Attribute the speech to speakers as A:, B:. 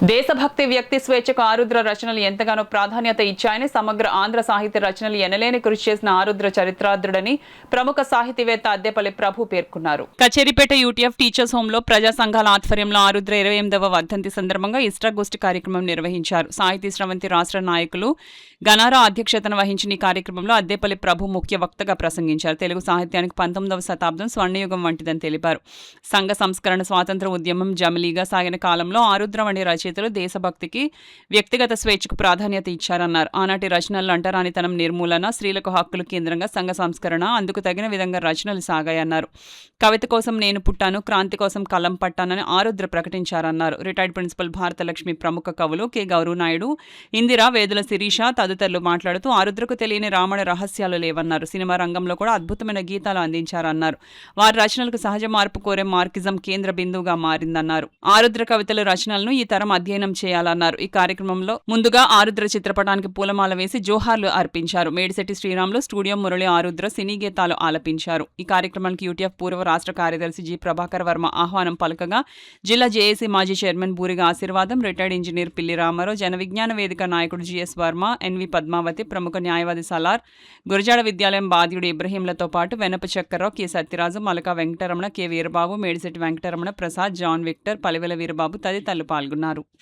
A: దేశభక్తి వ్యక్తి స్వేచ్ఛకు ఆరుద్ర రచనలు ఎంతగానో ప్రాధాన్యత ఇచ్చాయని సమగ్ర ఆంధ్ర సాహిత్య రచనలు ఎనలేని కృషి చేసిన ఆరుద్ర చరిత్రార్థుడని ప్రముఖ సాహితీవేత్త అద్దెపల్లి ప్రభు పేర్కొన్నారు. కచేరిపేట యూటీఎఫ్ టీచర్స్ హోమ్ లో ప్రజా సంఘాల ఆధ్వర్యంలో ఆరుద్ర 28వ వర్ధంతి సందర్భంగా ఇష్టాగోష్ఠి కార్యక్రమం నిర్వహించారు. సాహితీ స్రవంతి రాష్ట్ర నాయకులు గనారా అధ్యక్షతన వహించిన ఈ కార్యక్రమంలో అద్దెపల్లి ప్రభు ముఖ్య వక్తగా ప్రసంగించారు. తెలుగు సాహిత్యానికి 19వ శతాబ్దం స్వర్ణయుగం వంటిదని తెలిపారు. సంఘ సంస్కరణ, స్వాతంత్ర ఉద్యమం జమిలీగా సాగిన కాలంలో ఆరుద్ర వంటి రచయితలు దేశభక్తికి, వ్యక్తిగత స్వేచ్ఛకు ప్రాధాన్యత ఇచ్చారన్నారు. ఆనాటి రచనలు అంటరానితనం నిర్మూలన, స్త్రీలకు హక్కులు కేంద్రంగా సంఘ సంస్కరణ, అందుకు తగిన విధంగా రచనలు సాగాయన్నారు. కవిత కోసం నేను పుట్టాను, క్రాంతి కోసం కలం పట్టానని ఆరుద్ర ప్రకటించారన్నారు. రిటైర్డ్ ప్రిన్సిపల్ భారతలక్ష్మి, ప్రముఖ కవులు కె గౌరవనాయుడు, ఇందిరా, వేదుల శిరీష తదితరులు మాట్లాడుతూ ఆరుద్రకు తెలియని రామణ రహస్యాలు లేవన్నారు. సినిమా రంగంలో కూడా అద్భుతమైన గీతాలు అందించారన్నారు. వారి రచనలకు సహజ మార్పు కోరే మార్కిజం కేంద్ర బిందువుగా మారిందన్నారు. ఆరుద్ర కవితల రచనలను ఈ తరం అధ్యయనం చేయాలన్నారు. ఈ కార్యక్రమంలో ముందుగా ఆరుద్ర చిత్రపటానికి పూలమాల వేసి జోహార్లు అర్పించారు. మేడిశెట్టి శ్రీరాములు, స్టూడియో మురళి ఆరుద్ర సినీ గీతాలు ఆలపించారు. ఈ కార్యక్రమానికి యూటీఎఫ్ పూర్వ రాష్ట్ర కార్యదర్శి జి ప్రభాకర్ వర్మ ఆహ్వానం పలకగా, జిల్లా జేఏసీ మాజీ చైర్మన్ బూరిగా ఆశీర్వాదం, రిటైర్డ్ ఇంజనీర్ పిల్లి రామారావు, జన విజ్ఞాన వేదిక నాయకుడు జిఎస్ వర్మ, ఎన్వి పద్మావతి, ప్రముఖ న్యాయవాది సలార్, గురజాడ విద్యాలయం బాధ్యుడు ఇబ్రహీంలతో పాటు Venapa Chakkarrao, K Satyaraju, Malaka Venkataramana, K Veerababu, Medisetti Venkataramana, Prasad, John Victor, Palivela Veerababu తదితరులు పాల్గొన్నారు.